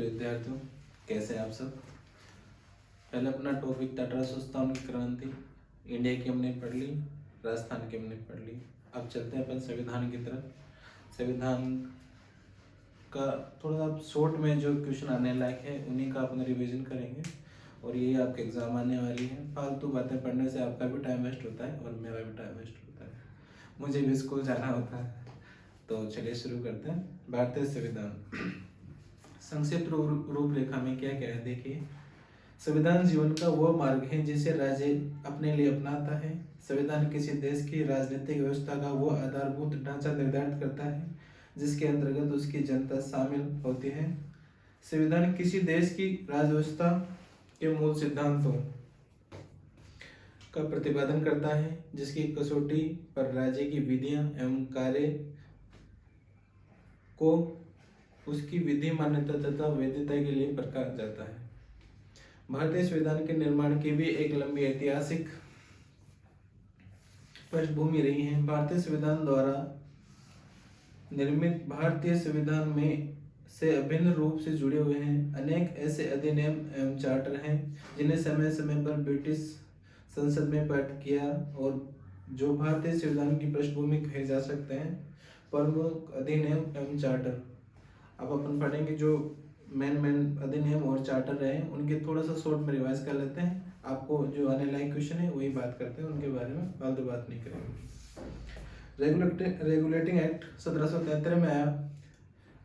प्रिय विद्यार्थियों, कैसे हैं आप सब। पहले अपना टॉपिक था 1857 की क्रांति। इंडिया की हमने पढ़ ली, राजस्थान की हमने पढ़ ली। अब चलते हैं अपन संविधान की तरफ। संविधान का थोड़ा शॉर्ट में जो क्वेश्चन आने लायक है उन्हीं का अपन रिवीजन करेंगे और यही आपके एग्जाम आने वाली है। फालतू बातें पढ़ने से आपका भी टाइम वेस्ट होता है और मेरा भी टाइम वेस्ट होता है, मुझे भी स्कूल जाना होता है। तो चलिए शुरू करते हैं। भारतीय संविधान संक्षिप्त रूपरेखा में क्या क्या है देखिए। संविधान जीवन का वह मार्ग है जिसे राज्य अपने लिए अपनाता है। संविधान किसी देश की राजनीतिक व्यवस्था का वह आधारभूत ढांचा निर्धारित करता है जिसके अंतर्गत उसकी जनता शामिल होती है। संविधान किसी देश की राज्य व्यवस्था के मूल सिद्धांतों का प्रतिपादन करता है जिसकी कसौटी पर राज्य की विधियां एवं कार्य को उसकी विधि मान्यता तथा वैधता के लिए परखा जाता है। भारतीय संविधान के निर्माण की भी एक लंबी ऐतिहासिक पृष्ठभूमि रही है। भारतीय संविधान द्वारा निर्मित भारतीय संविधान में से अभिन्न रूप से जुड़े हुए हैं अनेक ऐसे अधिनियम एवं चार्टर हैं जिन्हें समय समय पर ब्रिटिश संसद में पारित किया और जो भारतीय संविधान की पृष्ठभूमि कहे जा सकते हैं। प्रमुख अधिनियम एवं चार्टर अब अपन पढ़ेंगे। जो मेन अधिनियम और चार्टर रहे उनके थोड़ा सा शॉर्ट में रिवाइज कर लेते हैं। आपको जो आने लायक क्वेश्चन है वही बात करते हैं, उनके बारे में फालतू बात नहीं करेंगे। रेगुलेटिंग एक्ट 1773 में आया।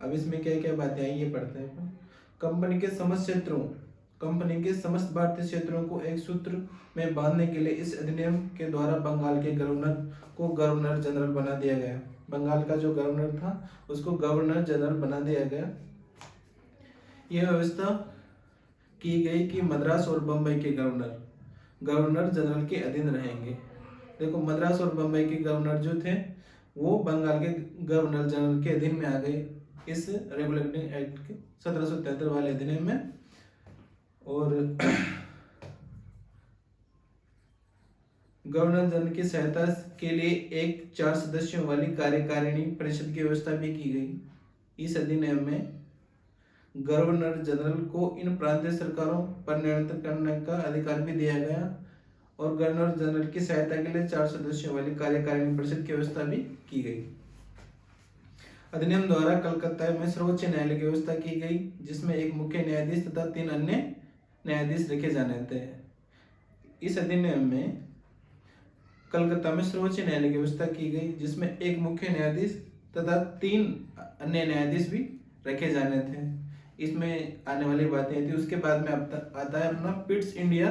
अब इसमें क्या क्या बातें आई ये पढ़ते हैं। कंपनी के समस्त भारतीय क्षेत्रों को एक सूत्र में बांधने के लिए इस अधिनियम के द्वारा बंगाल के गवर्नर को गवर्नर जनरल बना दिया गया। बंगाल का जो गवर्नर था उसको गवर्नर जनरल बना दिया गया। यह व्यवस्था की गई कि मद्रास और बम्बई के गवर्नर जनरल के अधीन रहेंगे। देखो, मद्रास और बम्बई के गवर्नर जो थे वो बंगाल के गवर्नर जनरल के अधीन में आ गए इस रेगुलेटिंग एक्ट के 1773 वाले अधिनियम में। और गवर्नर जनरल की सहायता के लिए एक 4 सदस्यों वाली कार्यकारिणी परिषद की व्यवस्था भी की गई। इस अधिनियम में गवर्नर जनरल को इन प्रांतीय सरकारों पर नियंत्रण करने का अधिकार भी दिया गया और गवर्नर जनरल की सहायता के लिए 4 सदस्यों वाली कार्यकारिणी परिषद की व्यवस्था भी की गई। अधिनियम द्वारा कलकत्ता में सर्वोच्च न्यायालय की व्यवस्था की गई जिसमें एक मुख्य न्यायाधीश तथा 3 अन्य न्यायाधीश रखे जाने थे। इस अधिनियम में कलकत्ता में सर्वोच्च न्यायालय की व्यवस्था की गई जिसमें एक मुख्य न्यायाधीश तथा 3 अन्य न्यायाधीश भी रखे जाने थे। इसमें आने वाली बातें थी। उसके बाद में आता है अपना पिट्स इंडिया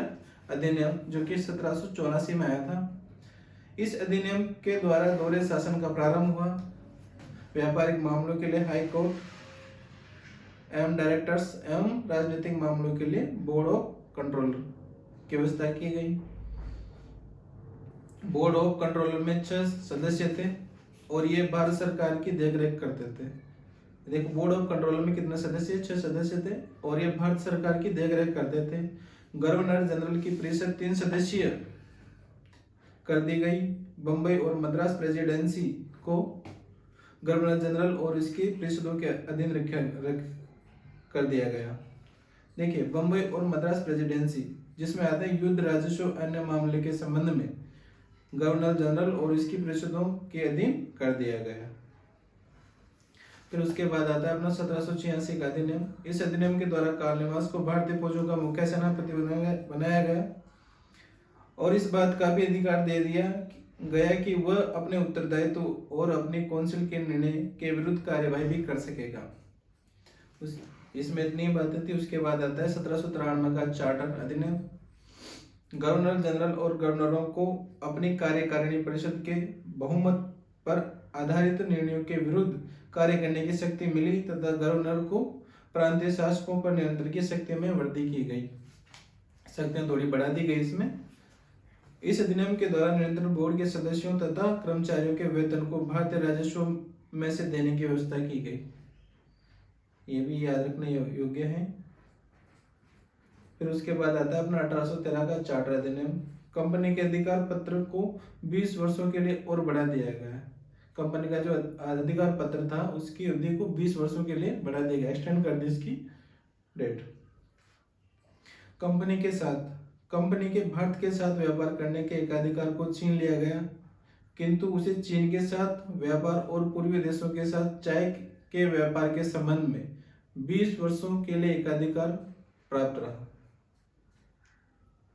अधिनियम जो कि 1784 में आया था। इस अधिनियम के द्वारा दोहरे शासन का प्रारंभ हुआ। व्यापारिक मामलों के लिए हाई कोर्ट एवं डायरेक्टर्स एवं राजनीतिक मामलों के लिए बोर्ड ऑफ कंट्रोलर की व्यवस्था की गई। बोर्ड ऑफ कंट्रोलर में 6 सदस्य थे और ये भारत सरकार की देखरेख करते थे। देखो, बोर्ड ऑफ कंट्रोलर में कितने सदस्य? 6 सदस्य थे और ये भारत सरकार की देखरेख करते थे। गवर्नर जनरल की परिषद 3 सदस्यीय कर दी गई। बम्बई और मद्रास प्रेसिडेंसी को गवर्नर जनरल और इसकी परिषदों के अधीन कर दिया गया। देखिए, बम्बई और मद्रास प्रेसिडेंसी जिसमें आते हैं युद्ध, राजस्व, अन्य मामले के संबंध में गवर्नर जनरल और इसकी परिषदों के अधीन कर दिया गया। फिर उसके बाद आता है अपना 1786 का अधिनियम। इस अधिनियम के द्वारा कार्लवास को भारतीय फौजों का मुख्य सेनापति बनाया गया और इस बात का भी अधिकार दे दिया गया कि वह अपने उत्तरदायित्व और अपनी काउंसिल के निर्णय के विरुद्ध कार्यवाही भी कर सकेगा। इसमें इतनी बातें थी। उसके बाद आता है 1793 का चार्टर अधिनियम। गवर्नर जनरल और गवर्नरों को अपनी कार्यकारिणी परिषद के बहुमत पर आधारित निर्णयों के विरुद्ध कार्य करने की शक्ति मिली तथा गवर्नर को प्रांतीय शासकों पर नियंत्रण की शक्ति में वृद्धि की गई। शक्तियां थोड़ी बढ़ा दी गई इसमें। इस अधिनियम के द्वारा नियंत्रण बोर्ड के सदस्यों तथा कर्मचारियों के वेतन को भारतीय राजस्व में से देने की व्यवस्था की गई। ये भी याद रखने योग्य है। फिर उसके बाद आता है अपना 1813 का चार्टर अधिनियम। कंपनी के अधिकार पत्र को 20 वर्षों के लिए और बढ़ा दिया गया। कंपनी का जो अधिकार पत्र था उसकी अवधि को 20 वर्षों के लिए बढ़ा दिया गया, एक्सटेंड कर दी इसकी डेट। कंपनी के भारत के साथ व्यापार करने के एकाधिकार को छीन लिया गया, किंतु उसे चीन के साथ व्यापार और पूर्वी देशों के साथ चाय के व्यापार के संबंध में 20 वर्षों के लिए एकाधिकार प्राप्त रहा।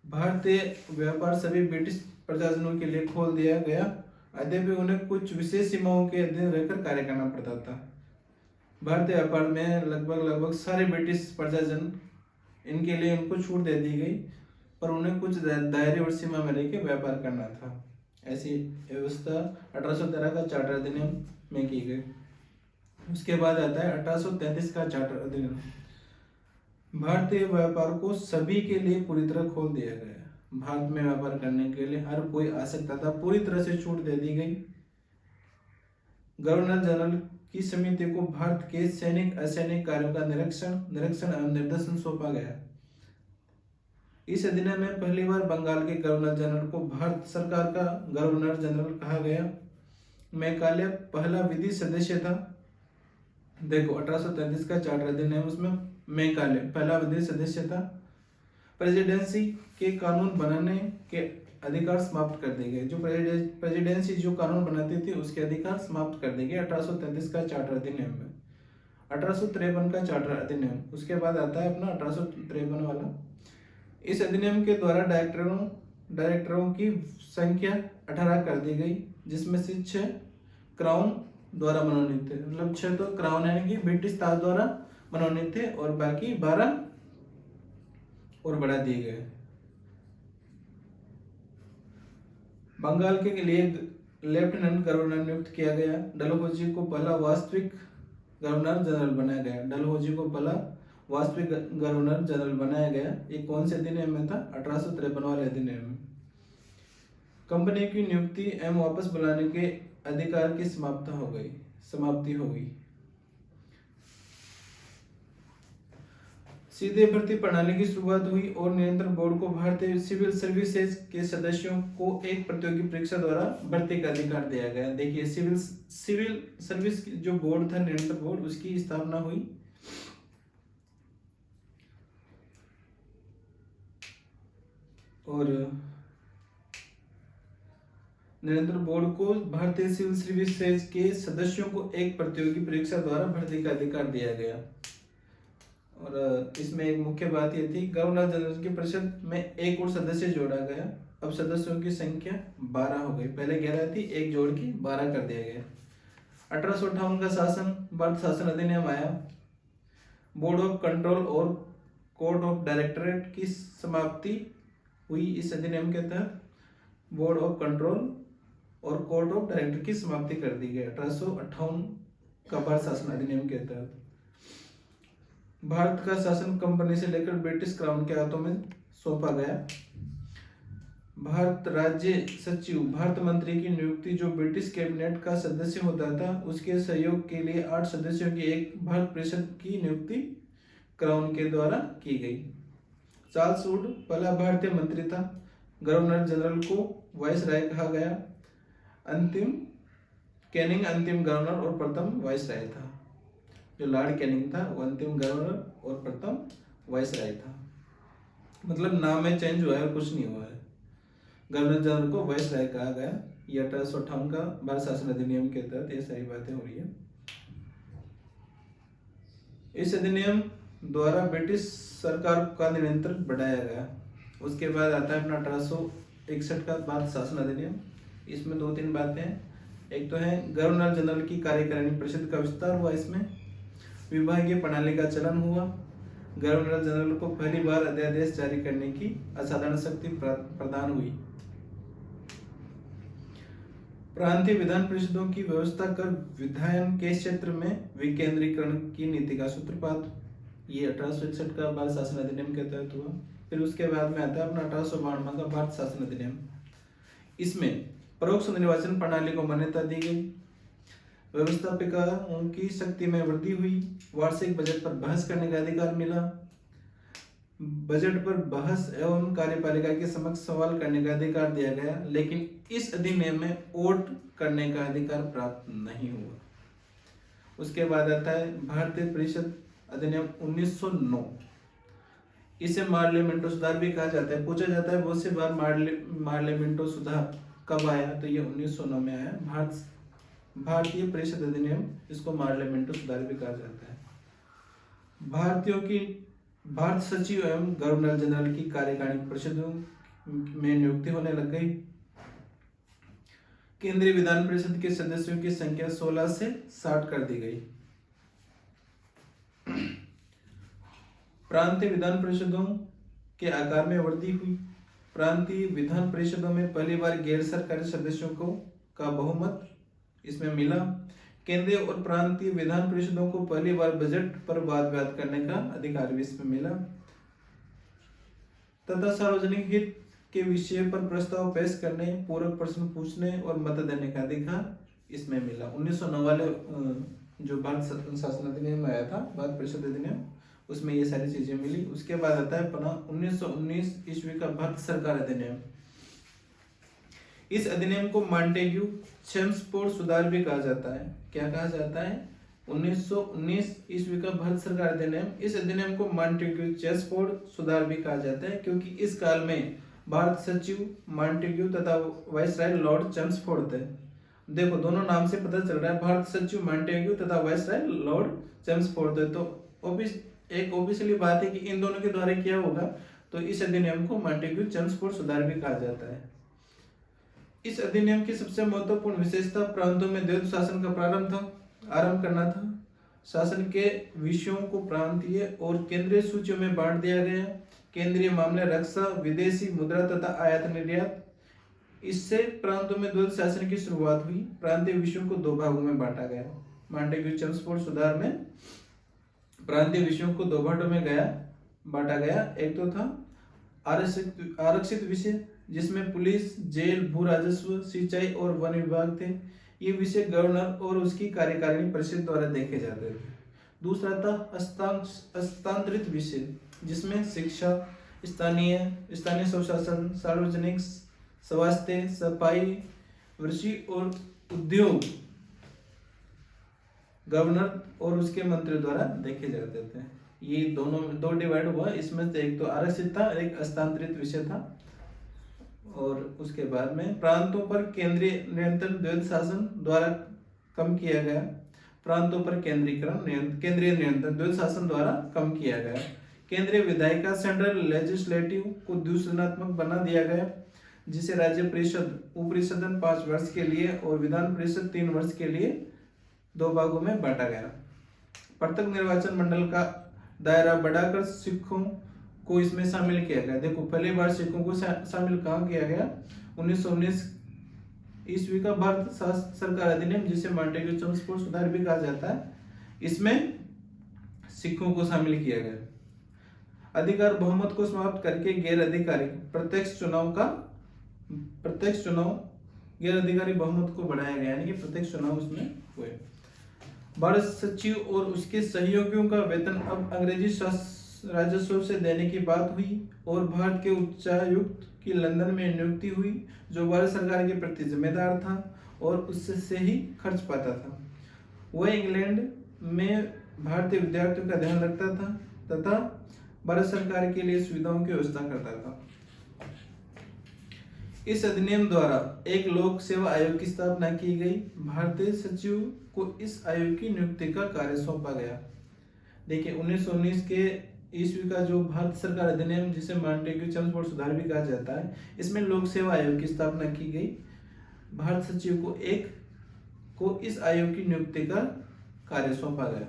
भारतीय व्यापार सभी ब्रिटिश प्रजाजनों के लिए खोल दिया गया, यद्यपि उन्हें कुछ विशेष सीमाओं के अधीन रहकर कार्य करना पड़ता था। भारतीय व्यापार में लगभग सारे ब्रिटिश प्रजाजन, इनके लिए उनको छूट दे दी गई, पर उन्हें कुछ दायरे और सीमा में रहकर व्यापार करना था। ऐसी व्यवस्था 1813 का चार्टर अधिनियम में की गई। उसके बाद आता है 1833 का चार्टर अधिनियम। भारतीय व्यापार को सभी के लिए पूरी तरह खोल दिया गया। भारत में व्यापार करने के लिए हर कोई आ सकता था, पूरी तरह से छूट दे दी गई। गवर्नर जनरल की समिति को भारत के सैनिक असैनिक कार्यों का निरीक्षण एवं निर्देशन सौंपा गया। इस अधिनियम में पहली बार बंगाल के गवर्नर जनरल को भारत सरकार का गवर्नर जनरल कहा गया। मेघालय पहला विधि सदस्य था। देखो 1833 का चार्टर अधिनियम, उसमें मेघालय पहला विधि सदस्य था। प्रेसिडेंसी के कानून बनाने के अधिकार समाप्त कर दिए गए। जो प्रेसिडेंसी जो कानून बनाती थी उसके अधिकार समाप्त कर दिए गए 1833 का चार्टर अधिनियम में। 1853 का चार्टर अधिनियम, उसके बाद आता है अपना 1853 वाला। इस अधिनियम के द्वारा डायरेक्टरों की संख्या 18 कर दी गई, जिसमें से 6 क्राउन द्वारा मनोनीत थे। मतलब 6 तो क्राउन यानी कि ब्रिटिश ताज द्वारा मनोनीत थे और बाकी 12 और बढ़ा दिए गए। बंगाल के लिए लेफ्टिनेंट गवर्नर नियुक्त किया गया। डलहौजी को पहला वास्तविक गवर्नर जनरल बनाया गया। डलहौजी को पहला वास्तविक गवर्नर जनरल बनाया गया। ये कौन से अधिनियम में था? 1853 वाले अधिनियम में। कंपनी की नियुक्ति एवं वापस बुलाने के अधिकार की समाप्ति हो गई। सीधे भर्ती प्रणाली की शुरुआत हुई और नियंत्रण बोर्ड को भारतीय सिविल सर्विसेज के सदस्यों को एक प्रतियोगी परीक्षा द्वारा भर्ती का अधिकार दिया गया। देखिए सिविल सर्विस जो बोर्ड था, नियंत्रण बोर्ड, उसकी स्थापना हुई। और नियंत्रण बोर्ड को भारतीय सिविल सर्विसेज के सदस्यों को एक प्रतियोगी परीक्षा द्वारा भर्ती का अधिकार दिया गया। और इसमें एक मुख्य बात यह थी, गवर्नर जनरल की परिषद में एक और सदस्य जोड़ा गया। अब सदस्यों की संख्या 12 हो गई। पहले 11 थी, एक जोड़ के 12 कर दिया गया। 1858 का भारत शासन अधिनियम आया। बोर्ड ऑफ कंट्रोल और कोर्ट ऑफ डायरेक्टरेट की समाप्ति हुई। इस अधिनियम के तहत बोर्ड ऑफ कंट्रोल और कोर्ट ऑफ डायरेक्टर की समाप्ति कर दी गई 1858 का भारत शासन अधिनियम के तहत। भारत का शासन कंपनी से लेकर ब्रिटिश क्राउन के हाथों में सौंपा गया। भारत राज्य सचिव, भारत मंत्री की नियुक्ति जो ब्रिटिश कैबिनेट का सदस्य होता था, उसके सहयोग के लिए 8 सदस्यों की एक भारत परिषद की नियुक्ति क्राउन के द्वारा की गई। चार्ल्स वुड पहला भारतीय मंत्री था। गवर्नर जनरल को वाइसराय कहा गया। कैनिंग अंतिम गवर्नर और प्रथम वाइसराय था। जो लॉर्ड कैनिंग था वो अंतिम गवर्नर और प्रथम वाइसराय था। मतलब नाम में चेंज हुआ है और कुछ नहीं हुआ है। गवर्नर जनरल को वाइसराय कहा गया। ये 1858 का भारत शासन अधिनियम के तहत ये सारी बातें हो रही है। इस अधिनियम द्वारा ब्रिटिश सरकार का नियंत्रण बढ़ाया गया। उसके बाद आता है अपना 1861 का भारत शासन अधिनियम। इसमें 2-3 बातें हैं। एक तो है गवर्नर जनरल की कार्यकारिणी परिषद का विस्तार हुआ। इसमें विभागीय प्रणाली का चलन हुआ। गवर्नर जनरल को पहली बार अध्यादेश जारी करने की असाधारण शक्ति प्रदान हुई। प्रांतीय विधान परिषदों की व्यवस्था कर विधायन के क्षेत्र में विकेंद्रीकरण की नीति का सूत्रपात। ये 1861 का भारत शासन अधिनियम के तहत हुआ। फिर उसके बाद में आता है अपना 1852 का भारत शासन अधिनियम। इसमें परोक्ष निर्वाचन प्रणाली को मान्यता दी गई। व्यवस्थापिकाओं की शक्ति में वृद्धि हुई। वार्षिक बजट पर बहस करने का अधिकार मिला। बजट पर बहस एवं कार्यपालिका के समक्ष सवाल करने का अधिकार दिया गया, लेकिन इस अधिनियम में वोट करने का अधिकार प्राप्त नहीं हुआ। उसके बाद आता है भारतीय परिषद अधिनियम 1909, इसे मार्लियामेंटो सुधार भी कहा जाता है। पूछा जाता है बहुत सी बार मार्लियामेंटो सुधार कब आया, तो ये 1909 में आया। भारतीय परिषद अधिनियम, इसको मार्लियामेंटो सुधार भी कहा जाता है। भारतीयों की भारत सचिव एवं गवर्नर जनरल की कार्यकारिणी परिषदों में नियुक्ति होने लग गई। केंद्रीय विधान परिषद के सदस्यों की संख्या 16 से 60 कर दी गई। प्रांतीय विधान परिषदों के आकार में वृद्धि हुई। प्रांतीय विधान परिषदों में पहली बार गैर सरकारी सदस्यों का बहुमत इसमें मिला। केंद्रीय और प्रांतीय विधान परिषदों को पहली बार बजट पर वाद विवाद करने का अधिकार भी इसमें मिला तथा सार्वजनिक हित के विषय पर प्रस्ताव पेश करने, पूरक प्रश्न पूछने और मत देने का अधिकार इसमें मिला। 1909 वाले जो भारत शासन अधिनियम आया था, भारत परिषद अधिनियम, उसमें ये सारी चीजें मिली। उसके बाद आता है अपना 1919 ईस्वी का भारत सरकार अधिनियम। इस अधिनियम को मॉन्टेग्यू चेम्सफोर्ड सुधार भी कहा जाता है। क्या कहा जाता है? 1919 ईस्वी का भारत सरकार अधिनियम। इस अधिनियम को मॉन्टेग्यू चेम्सफोर्ड सुधार भी कहा जाता है क्योंकि इस काल में भारत सचिव मॉन्टेग्यू तथा वाइसराय लॉर्ड चेम्सफोर्ड थे। देखो दोनों नाम से पता चल रहा है, भारत सचिव मॉन्टेग्यू तथा वाइसराय लॉर्ड चेम्सफोर्ड थे। तो एक ऑब्वियसली बात है कि इन दोनों के द्वारा किया होगा, तो इस अधिनियम को मॉन्टेग्यू चेम्सफोर्ड सुधार भी कहा जाता है। इस अधिनियम की सबसे महत्वपूर्ण विशेषता प्रांतों में द्वैध शासन का आरंभ करना था। शासन के विषयों को प्रांतीय और केंद्रीय सूचियों में बांट दिया गया। केंद्रीय मामले, रक्षा, विदेशी मुद्रा तथा आयात निर्यात, इससे प्रांतों में द्वैध शासन की शुरुआत हुई। प्रांतीय विषयों को दो भागों में बांटा गया। मॉन्टेग्यू चेम्सफोर्ड सुधार में प्रांतीय विषयों को दो भागों में बांटा गया। एक तो था आरक्षित विषय, जिसमें पुलिस, जेल, भू राजस्व, सिंचाई और वन विभाग थे। ये विषय गवर्नर और उसकी कार्यकारिणी परिषद द्वारा देखे जाते थे। दूसरा था हस्तांतरित विषय, जिसमें शिक्षा, स्थानीय स्वशासन, सार्वजनिक स्वास्थ्य, सफाई, कृषि और उद्योग गवर्नर और उसके मंत्री द्वारा देखे जाते थे। ये दो डिवाइड हुआ। इसमें से एक तो आरक्षित था, एक हस्तांतरित विषय था। और उसके बाद में प्रांतों पर केंद्रीय नियंत्रण द्वैध शासन द्वारा कम किया गया। प्रांतों पर केंद्रीय नियंत्रण द्वैध शासन द्वारा कम किया गया। केंद्रीय विधायिका सेंट्रल लेजिस्लेटिव को द्विसदनात्मक बना दिया गया, जिसे राज्य परिषद, ऊपरी सदन 5 वर्ष के लिए और विधान परिषद 3 वर्ष के लिए दो भागों में बांटा गया। प्रत्येक निर्वाचन मंडल का दायरा बढ़ाकर सिखों को इसमें शामिल किया गया। देखो पहली बार सिखों को शामिल कहाँ किया गया? 1919 ईस्वी का भारत सरकार अधिनियम, जिसे मॉन्टेग्यू चेम्सफोर्ड सुधार भी कहा जाता है, इसमें सिखों को शामिल किया गया। अधिकार बहुमत को समाप्त करके गैर अधिकारी प्रत्यक्ष चुनाव गैर अधिकारी बहुमत को बढ़ाया गया, यानी कि प्रत्यक्ष चुनाव उसमें हुए। भारत सचिव और उसके सहयोगियों का वेतन अब अंग्रेजी राजस्व से देने की बात हुई और भारत के उच्चायुक्त की लंदन में नियुक्ति हुई, जो भारत सरकार के प्रति जिम्मेदार था और उससे ही खर्च पाता था। वह इंग्लैंड में भारतीय विद्यार्थियों का ध्यान रखता था तथा भारत सरकार के लिए सुविधाओं की व्यवस्था करता था। इस अधिनियम द्वारा एक लोक सेवा आयोग की स्थापना की गई। भारतीय सचिव को इस आयोग की नियुक्ति का कार्य सौंपा गया। देखिए 1919 के ईस्वी का जो भारत सरकार अधिनियम, जिसे मॉन्टेग्यू चेम्सफोर्ड सुधार भी कहा जाता है, इसमें लोक सेवा आयोग की स्थापना की गई। भारत सचिव को इस आयोग की नियुक्ति का कार्य सौंपा गया।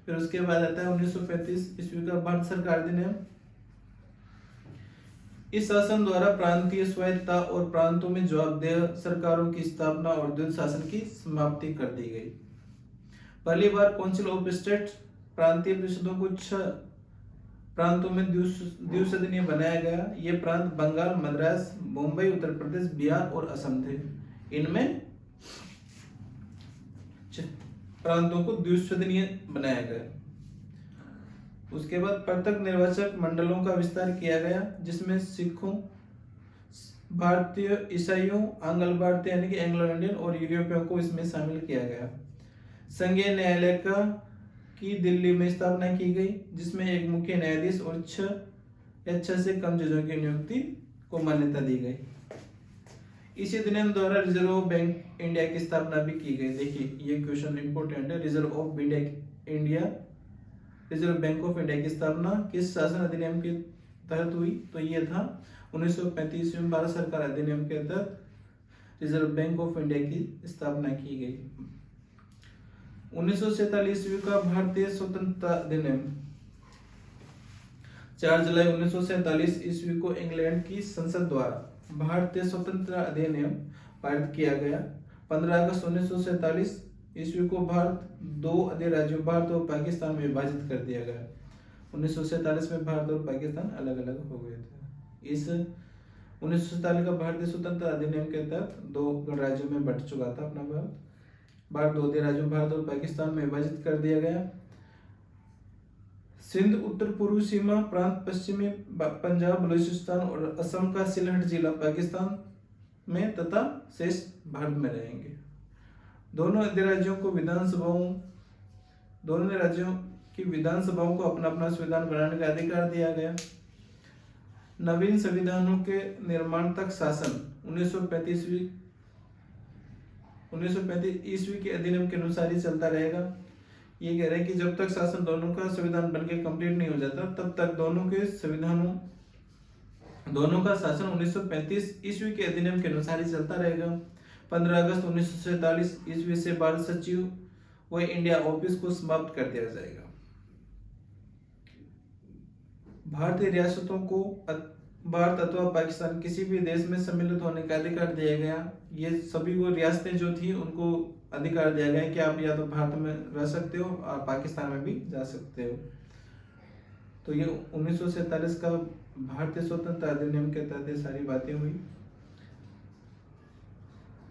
फिर उसके बाद आता है 1935 ईस्वी का भारत सरकार अधिनियम। इस शासन द्वारा प्रांतीय स्वायत्तता और प्रांतों में जवाबदेह सरकारों की स्थापना और द्वैध शासन की समाप्ति कर दी गई। पहली बार काउंसिल ऑफ स्टेट प्रांतीय परिषदों को 6 प्रांतों में द्विसदनीय बनाया गया। ये प्रांत बंगाल, मद्रास, मुंबई, उत्तर प्रदेश, बिहार और असम थे। इनमें प्रांतों को द्विसदनीय बनाया गया। उसके बाद प्रत्येक निर्वाचक मंडलों का विस्तार किया गया, जिसमें सिखों, भारतीय ईसाइयों, आंग्ल भारतीय यानी कि एंग्लो इंडियन और यूरोपियों को इसमें शामिल किया गया। संघीय न्यायालय का की दिल्ली में स्थापना की गई, जिसमें एक मुख्य न्यायाधीश और 6 या 6 से कम जजों की नियुक्ति को मान्यता दी गई। इसी अधिनियम द्वारा रिजर्व बैंक इंडिया की स्थापना भी की गई। देखिए ये क्वेश्चन इंपोर्टेंट है। रिजर्व बैंक ऑफ इंडिया की स्थापना किस शासन अधिनियम के तहत हुई? तो ये था 1935 में भारत सरकार अधिनियम के तहत रिजर्व बैंक ऑफ इंडिया की स्थापना की गई। 1947 ईस्वी का भारतीय स्वतंत्रता अधिनियम 4 जुलाई 1947 ईस्वी को इंग्लैंड की संसद द्वारा भारतीय स्वतंत्रता अधिनियम पारित किया गया। 15 अगस्त 1947 ईस्वी को भारत 2 अधिराज्यों भारत और पाकिस्तान में विभाजित कर दिया गया। 1947 में भारत और पाकिस्तान अलग अलग हो गए थे। इस 1947 का भारतीय स्वतंत्रता अधिनियम के तहत 2 गणराज्यों में बंट चुका था अपना भारत 2 अधिराज्यों भारत और पाकिस्तान में विभाजित कर दिया गया। सिंध उत्तर पूर्व सीमा प्रांत, पश्चिमी पंजाब, बलूचिस्तान और असम का सिलहट जिला पाकिस्तान में तथा शेष भारत में रहेंगे। दोनों राज्यों की विधानसभाओं को अपना अपना संविधान बनाने का अधिकार दिया गया। नवीन संविधानों के निर्माण तक शासन 1935 ईस्वी के अधिनियम के अनुसार ही चलता रहेगा। ये कह रहे हैं कि जब तक शासन दोनों का संविधान बनके कंप्लीट नहीं हो जाता तब तक दोनों का शासन 1935 ईस्वी के अधिनियम के अनुसार ही चलता रहेगा। 15 अगस्त 1947 ईस्वी से भारत सचिव व इंडिया ऑफिस को समाप्त कर दिया जाएगा। भारतीय रियासतों को भारत अथवा पाकिस्तान किसी भी देश में सम्मिलित होने का अधिकार दिया गया। ये सभी को रियासतें जो थी उनको अधिकार दिया गया कि आप या तो भारत में रह सकते हो और पाकिस्तान में भी जा सकते हो। तो ये 1947 का भारतीय स्वतंत्रता अधिनियम के तहत ये सारी बातें हुई।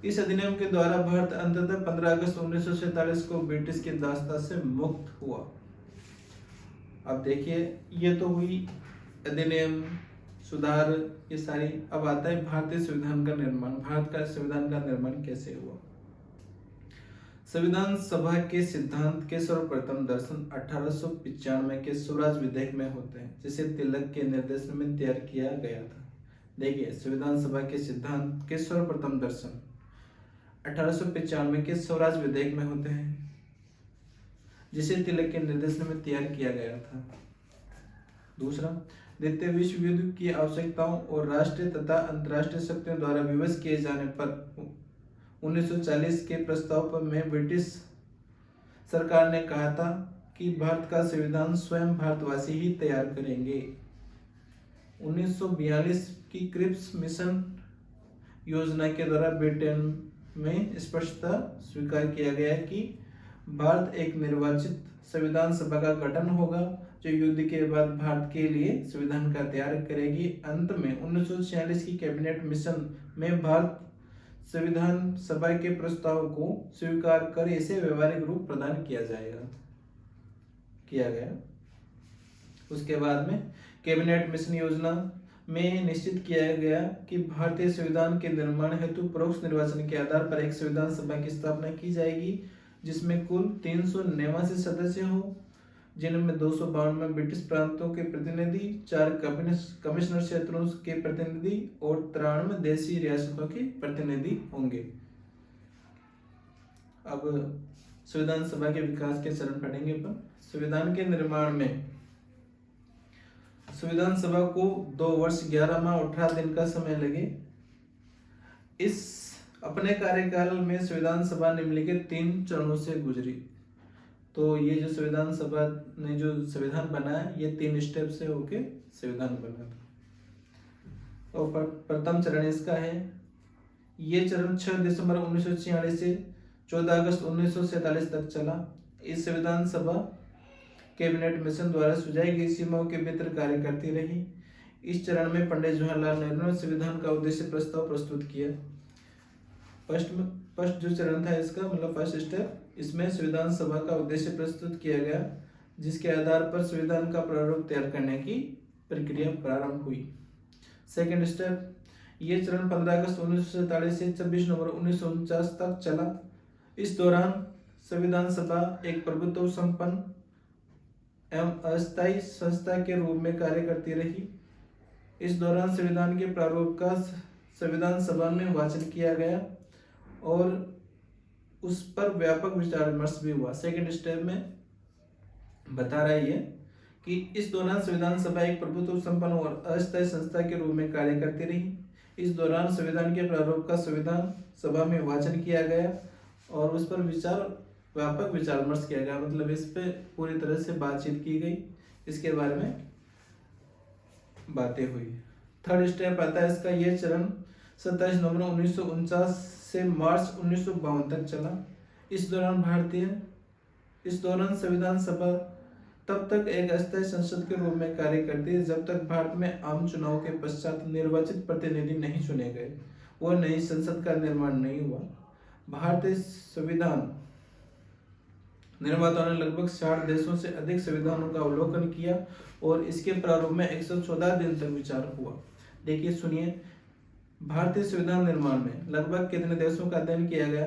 इस अधिनियम के द्वारा भारत अंततः 15 अगस्त 1947 को ब्रिटिश की दास्ता से मुक्त हुआ। अब देखिए ये तो हुई अधिनियम, सुधार, ये सारी। अब आता है भारतीय संविधान का निर्माण। भारत का संविधान का निर्माण कैसे हुआ? संविधान सभा के सिद्धांत के सर्वप्रथम दर्शन 1895 के स्वराज विधेयक में होते हैं, जिसे तिलक के निर्देशन में तैयार किया गया था। देखिए संविधान सभा के सिद्धांत के सर्वप्रथम दर्शन 1895 के स्वराज विधेयक में होते हैं, जिसे तिलक के निर्देशन में तैयार किया गया था। दूसरा, द्वितीय विश्व युद्ध की आवश्यकताओं और राष्ट्रीय तथा अंतर्राष्ट्रीय शक्तियों द्वारा विवश किए जाने पर 1940 के प्रस्ताव पर में ब्रिटिश सरकार ने कहा था कि भारत का संविधान स्वयं भारतवासी ही तैयार करेंगे। 1942 की क्रिप्स मिशन योजना के द्वारा ब्रिटेन में स्पष्टता स्वीकार किया गया कि भारत एक निर्वाचित संविधान सभा का गठन होगा जो युद्ध के बाद भारत के लिए संविधान का तैयार करेगी। अंत में 1946 की कैबिनेट मिशन में भारत संविधान सभा के प्रस्ताव को स्वीकार कर इसे व्यवहारिक रूप प्रदान किया गया। उसके बाद में कैबिनेट मिशन योजना में निश्चित किया गया कि भारतीय संविधान के निर्माण हेतु परोक्ष निर्वाचन के आधार पर एक संविधान सभा की स्थापना की जाएगी, जिसमें कुल 389 सदस्य हो, जिनमें 252 ब्रिटिश प्रांतों के प्रतिनिधि, 4 कमिश्नर क्षेत्रों के प्रतिनिधि और 93 देशी रियासतों के प्रतिनिधि होंगे। अब संविधान सभा के विकास के चरण पढ़ेंगे अपन। संविधान के निर्माण में संविधान सभा को 2 वर्ष 11 माह 18 दिन का समय लगे। इस अपने कार्यकाल में संविधान सभा निम्नलिखित 3 चरणों से गुजरी। तो ये जो संविधान सभा ने जो संविधान बनाया ये 3 स्टेप से होके संविधान बना था। और प्रथम चरण इसका है, ये चरण 6 दिसंबर 1946 से 14 अगस्त 1947 तक चला। इस संविधान सभा कैबिनेट मिशन द्वारा सुझाई गई सीमाओं के भीतर कार्य करती रही। इस चरण में पंडित जवाहरलाल नेहरू ने संविधान का उद्देश्य प्रस्ताव प्रस्तुत किया। फर्स्ट जो चरण था इसका मतलब फर्स्ट स्टेप, इसमें संविधान सभा का उद्देश्य प्रस्तुत किया गया, जिसके आधार पर संविधान का प्रारूप तैयार करने की प्रक्रिया प्रारंभ हुई। सेकंड स्टेप, ये चरण 15 अगस्त 1947 से 26 नवंबर 1949 तक चला। इस दौरान संविधान सभा एक प्रभुत्व संपन्न एवं अस्थायी संस्था के रूप में कार्य करती रही। इस दौरान संविधान के प्रारूप का संविधान सभा में वाचन किया गया और उस पर व्यापक विचार विमर्श भी हुआ। सेकंड स्टेप में बता रहा है ये कि इस दौरान संविधान सभा एक प्रभुत्व संपन्न और अस्थायी संस्था के रूप में कार्य करती रही। इस दौरान संविधान के प्रारूप का संविधान सभा में वाचन किया गया और उस पर व्यापक विचार विमर्श किया गया, मतलब इस पे पूरी तरह से बातचीत की गई, इसके बारे में बातें हुई। थर्ड स्टेप आता है इसका, ये चरण 27 नवंबर 1949 से मार्च 1952 तक चला। इस दौरान संविधान सभा तब तक एक अस्थायी संसद के रूप में कार्य करती है जब तक भारत में आम चुनाव के पश्चात निर्वाचित प्रतिनिधि नहीं चुने गए और नई संसद का निर्माण नहीं हुआ। भारतीय संविधान निर्माताओं ने लगभग 60 देशों से अधिक संविधानों का अवलोकन किया और इसके प्रारूप में 114 दिन तक विचार हुआ। देखिए सुनिए, भारतीय संविधान निर्माण में लगभग कितने देशों का अध्ययन किया गया?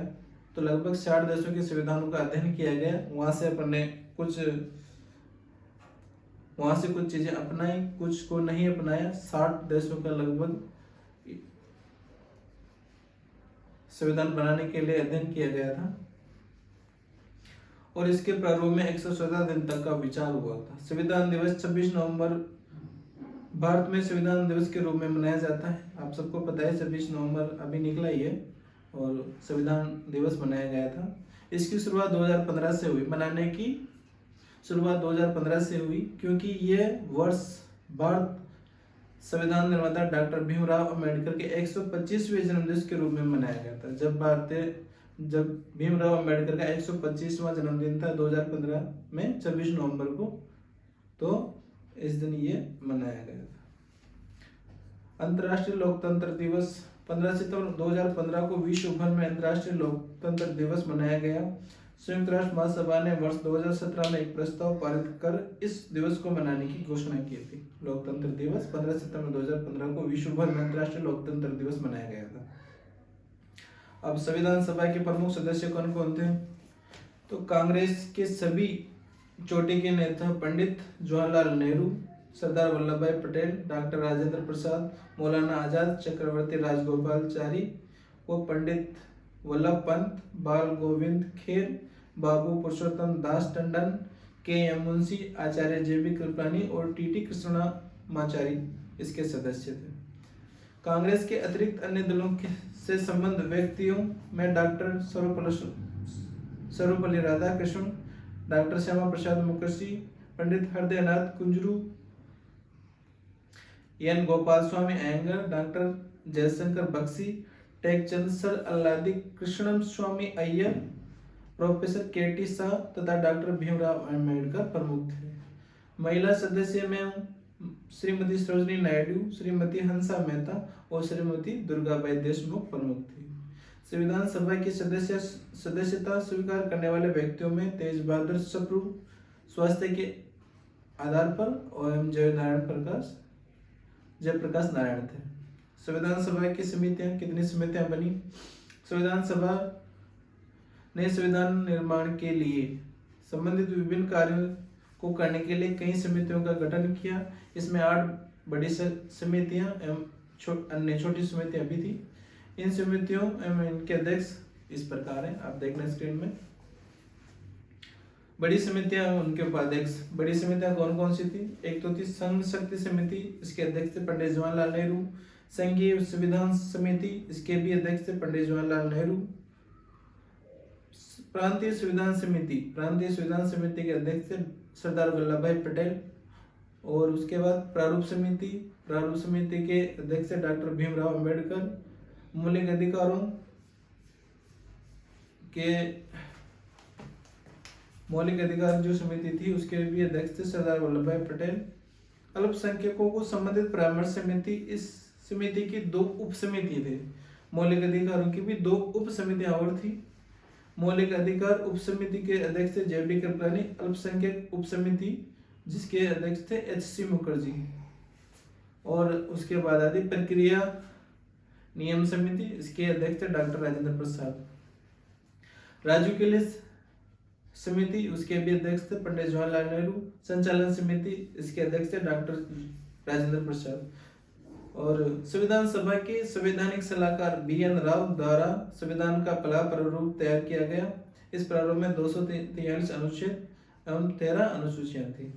तो लगभग 60 देशों के संविधानों का अध्ययन किया गया। वहां से कुछ चीजें अपनाई, कुछ को नहीं अपनाया। 60 देशों का लगभग संविधान बनाने के लिए अध्ययन किया गया था और इसके प्रारूप में 114 दिन तक का विचार हुआ था। संविधान दिवस 26 नवंबर भारत में संविधान दिवस के रूप में मनाया जाता है। आप सबको पता है 26 नवंबर अभी निकला ही है और संविधान दिवस मनाया गया था। इसकी शुरुआत 2015 से हुई, मनाने की शुरुआत 2015 से हुई क्योंकि ये वर्ष भारत संविधान निर्माता डॉक्टर भीमराव अंबेडकर के 125वें जन्मदिन के रूप में मनाया गया था। जब भीमराव अंबेडकर का 125वां जन्मदिन था 2015 में 26 नवंबर को, तो इस दिन ये मनाया गया था। अंतर्राष्ट्रीय लोकतंत्र दिवस 15 सितंबर 2015 को विश्व भर में अंतर्राष्ट्रीय लोकतंत्र दिवस मनाया गया। संयुक्त राष्ट्र महासभा ने वर्ष 2017 में एक प्रस्ताव पारित कर इस दिवस को मनाने की घोषणा की थी। लोकतंत्र दिवस 15 सितंबर 2015 को विश्व भर में अंतर्राष्ट्रीय लोकतंत्र दिवस मनाया गया था। अब संविधान सभा के प्रमुख सदस्य कौन कौन थे? तो कांग्रेस के सभी चोटी के नेता पंडित जवाहरलाल नेहरू, सरदार वल्लभ भाई पटेल, डॉक्टर राजेंद्र प्रसाद, मौलाना आजाद, चक्रवर्ती राजगोपालचारी व पंडित वल्लभ पंत, बाल गोविंद खेर, बाबू पुरुषोत्तम दास टंडन, के एम मुंशी, आचार्य जे.बी. कृपलानी और टी.टी. कृष्णमाचारी इसके सदस्य थे। कांग्रेस के अतिरिक्त अन्य दलों से संबंध व्यक्तियों में doctor Sarvepalli Radhakrishnan, doctor Shyama Prasad Mukherjee, Pandit Hridaynath Kunzru, N Gopal Swami Iyengar, doctor Jaishankar Bakshi, Tekchand sir Alladi कृष्णम स्वामी अय्यर, प्रोफेसर के.टी. शाह तथा डॉक्टर भीमराव अम्बेडकर प्रमुख थे। महिला सदस्य में श्रीमती सरोजिनी नायडू, श्रीमती हंसा मेहता और श्रीमती दुर्गाबाई देशमुख प्रमुख थी। संविधान सभा की सदस्यता स्वीकार करने वाले व्यक्तियों में तेज बहादुर सप्रू स्वास्थ्य के आधार पर और जयप्रकाश नारायण थे। संविधान सभा की समितियां, कितनी समितियां बनी? संविधान सभा ने संविधान निर्माण के लिए संबंधित विभिन्न कार्यों को करने के लिए कई समितियों का गठन किया। इसमें 8 बड़ी समितियां एवं अन्य छोटी समितियां भी थी। इन समितियों एवं इनके अध्यक्ष इस प्रकार हैं, आप देखना स्क्रीन में। बड़ी समितियां उनके उपाध्यक्ष। बड़ी समितियां कौन कौन सी थी? एक तो थी संघ शक्ति समिति, इसके अध्यक्ष थे पंडित जवाहरलाल नेहरू। संघीय संविधान समिति, इसके भी अध्यक्ष थे पंडित जवाहरलाल नेहरू। प्रांतीय संविधान समिति के अध्यक्ष थे सरदार वल्लभ भाई पटेल। और उसके बाद प्रारूप समिति के अध्यक्ष थे डॉक्टर भीमराव अंबेडकर। मौलिक अधिकार जो समिति थी उसके भी अध्यक्ष थे सरदार वल्लभ भाई पटेल। अल्पसंख्यकों को संबंधित परामर्श समिति, इस समिति की 2 उप समिति थे। मौलिक अधिकारों की भी 2 उप समितियां और थी। मौलिक अधिकार उप समिति के अध्यक्ष थे जे.बी. कृपलानी। अल्पसंख्यक उप समिति जिसके अध्यक्ष थे एच.सी. मुखर्जी। और उसके बाद आदि प्रक्रिया नियम समिति, इसके अध्यक्ष थे डॉक्टर राजेंद्र प्रसाद। राज्यों के लिए समिति, उसके भी अध्यक्ष थे पंडित जवाहरलाल नेहरू। संचालन समिति, इसके अध्यक्ष थे डॉक्टर राजेंद्र प्रसाद। और संविधान सभा के संवैधानिक सलाहकार BN राव द्वारा संविधान का पहला प्रारूप तैयार किया गया। इस प्रारूप में 243 अनुच्छेद एवं 13 अनुसूचियां थी।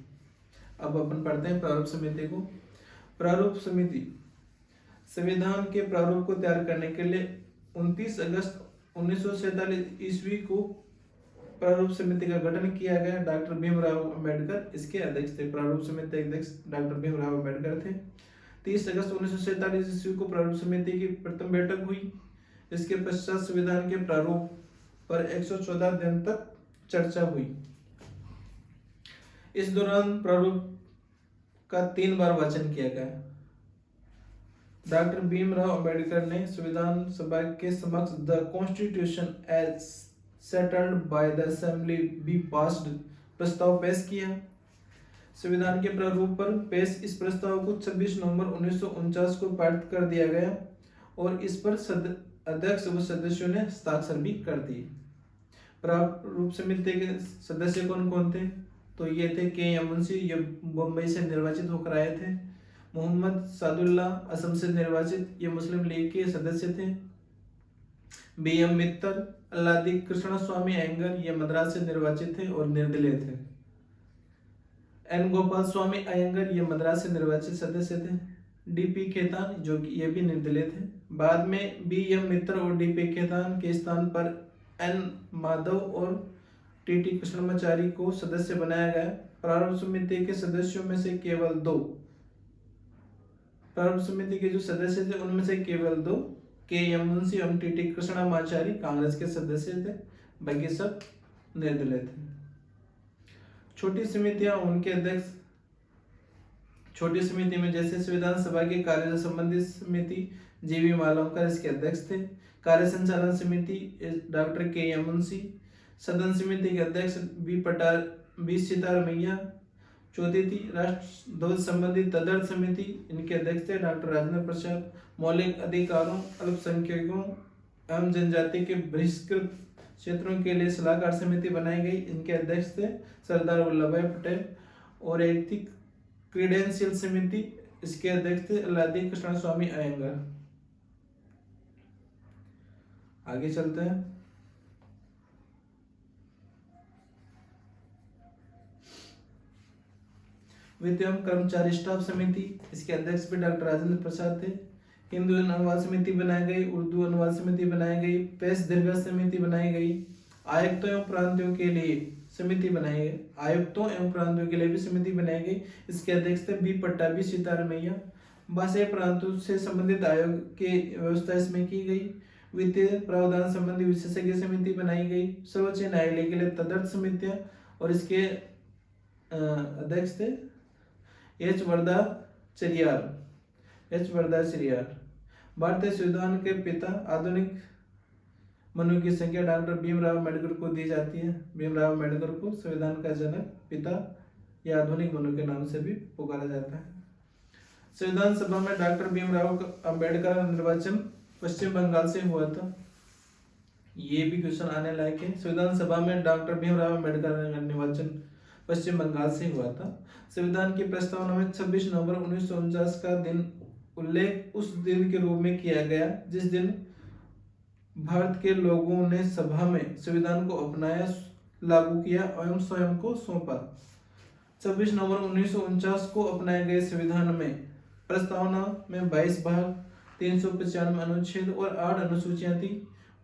अब अपन पढ़ते हैं प्रारूप समिति को। प्रारूप समिति संविधान के प्रारूप को तैयार करने के लिए 29 अगस्त 1947 ईस्वी को प्रारूप समिति का गठन किया गया। डॉक्टर भीमराव अंबेडकर इसके अध्यक्ष थे। प्रारूप समिति के अध्यक्ष डॉक्टर भीमराव अंबेडकर थे। 30 अगस्त 1947 ईस्वी को प्रारूप समिति की प्रथम बैठक हुई। इसके पश्चात संविधान के प्रारूप पर 114 दिन तक चर्चा हुई। इस दौरान प्रारूप का 3 बार वाचन किया गया। डॉक्टर भीमराव अंबेडकर ने संविधान सभा के समक्ष the constitution as settled by the assembly be passed प्रस्ताव पेश किया। संविधान के प्रारूप पर पेश इस प्रस्ताव को 26 नवंबर 1949 को पारित कर दिया गया और इस पर अध्यक्ष व सदस्यों ने हस्ताक्षर भी कर दिए। प्रारूप समिति के सदस्य कौन कौन थे? तो ये थे KM मुंशी, ये बम्बई से निर्वाचित होकर आए थे। मोहम्मद सादुल्ला असम से निर्वाचित, ये मुस्लिम लीग के सदस्य थे। BM मित्तर, अल्लादी कृष्ण स्वामी अयंगर, ये मद्रास से निर्वाचित थे और निर्दलीय थे। N गोपाल स्वामी अयंगर, ये मद्रास से निर्वाचित सदस्य थे। DP खेतान, जो कि ये भी निर्दलीय थे। बाद में BM मित्तर और DP खेतान के स्थान पर N माधव और TT कृष्णमाचारी को सदस्य बनाया गया। प्रारूप समिति के सदस्यों में से केवल 2, प्रारूप समिति के जो सदस्य थे उनमें से केवल 2 KM मुंशी एवं TT कृष्णमाचारी कांग्रेस के सदस्य थे, बाकी सब निर्दलीय थे। छोटी समितियां, उनके अध्यक्ष छोटी समिति में जैसे संविधान सभा के कार्य से संबंधित समिति GV मालवकर इसके अध्यक्ष थे। कार्य संचालन समिति डॉक्टर KM मुंशी। सदन समिति के अध्यक्ष बी सितारमैया। चौथी थी राष्ट्र ध्वज संबंधी तदर्थ समिति, इनके अध्यक्ष थे डॉक्टर राजेंद्र प्रसाद। मौलिक अधिकारों, अल्पसंख्यकों एवं जनजाति के बहिष्कृत क्षेत्रों के लिए सलाहकार समिति बनाई गई, इनके अध्यक्ष थे सरदार वल्लभ भाई पटेल। और एक थी क्रीडेंशियल समिति, इसके अध्यक्ष थे अल्लादी कृष्ण स्वामी अयंगर। आगे चलते हैं। वित्त एवं कर्मचारी स्टाफ समिति, इसके अध्यक्ष भी डॉक्टर राजेंद्र प्रसाद थे। हिंदू अनुवाद समिति बनाई गई, उर्दू अनुवाद समिति बनाई गई, पेश दीर्घ समिति बनाई गई। आयुक्तों एवं प्रांतों के लिए समिति बनाई गई, आयुक्तों एवं प्रांतों के लिए भी समिति बनाई गई, इसके अध्यक्ष थे बी पट्टाभी सीतारमैया। भाषाई प्रांतों से संबंधित आयोग की व्यवस्था इसमें की गई। वित्तीय प्रावधान संबंधी विशेषज्ञ समिति बनाई गई। सर्वोच्च न्यायालय के लिए तदर्थ समितियां और इसके अध्यक्ष थे एच वरदाचार्य। भारतीय संविधान के पिता, आधुनिक मनु की संख्या डॉक्टर भीमराव अम्बेडकर को दी जाती है। भीमराव अम्बेडकर को संविधान का जनक, पिता या आधुनिक मनु के नाम से भी पुकारा जाता है। संविधान सभा में डॉक्टर भीमराव अम्बेडकर का निर्वाचन पश्चिम बंगाल से हुआ था। ये भी क्वेश्चन आने लायक है। संविधान सभा में डॉक्टर भीमराव अम्बेडकर का निर्वाचन पश्चिम बंगाल से हुआ था। संविधान की प्रस्तावना में 26 नवंबर 1949 का दिन उल्लेख उस दिन के रूप में किया गया जिस दिन भारत के लोगों ने सभा में संविधान को अपनाया, लागू किया एवं स्वयं को सौंपा। 26 नवंबर 1949 को अपनाए गए संविधान में प्रस्तावना में 22 भाग, 395 अनुच्छेद और 8 अनुसूचियां थी।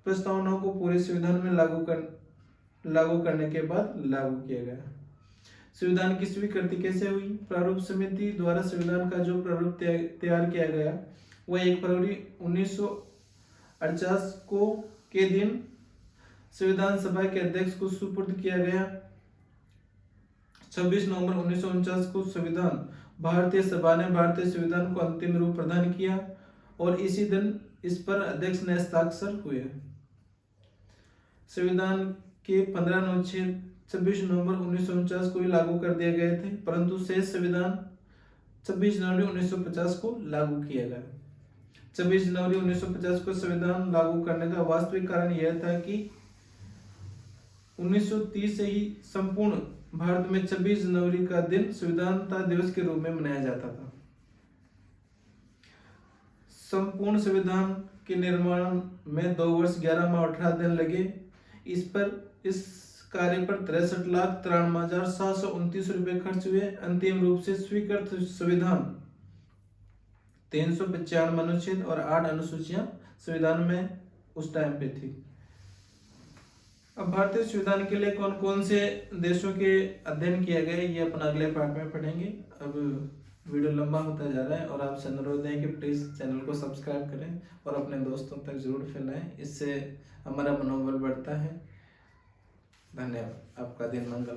प्रस्तावना को पूरे संविधान में लागू करने के बाद लागू किया गया। संविधान की स्वीकृति कैसे हुई? प्रारूप समिति द्वारा संविधान का जो प्रारूप तैयार किया गया वह 1 फरवरी 1948 को के दिन संविधान सभा के अध्यक्ष को सुपुर्द किया गया। 26 नवंबर 1949 को संविधान भारतीय सभा ने भारतीय संविधान को अंतिम रूप प्रदान किया और इसी दिन इस पर अध्यक्ष ने हस्ताक्षर हुए। संविधान के 15 अनुच्छेद 26 नवंबर 1949 को ही लागू कर दिए गए थे, परंतु शेष संविधान 26 जनवरी 1950 को लागू किया गया। 26 जनवरी 1950 को संविधान लागू करने का वास्तविक कारण यह था कि 1930 से ही संपूर्ण भारत में 26 जनवरी का दिन संविधानता दिवस के रूप में मनाया जाता था। संपूर्ण संविधान के निर्माण में 2 वर्ष 11 माह 18 दिन लगे। इस कार्य पर 63,93,729 रुपए खर्च हुए। अंतिम रूप से स्वीकृत संविधान 395 अनुच्छेद और 8 अनुसूचियां संविधान में उस टाइम पे थी। अब भारतीय संविधान के लिए कौन कौन से देशों के अध्ययन किया गया ये अपन अगले पार्ट में पढ़ेंगे। अब वीडियो लंबा होता जा रहा है और आपसे अनुरोध है कि प्लीज़ चैनल को सब्सक्राइब करें और अपने दोस्तों तक जरूर फैलाएं, इससे हमारा मनोबल बढ़ता है। धन्यवाद। आपका दिन मंगल।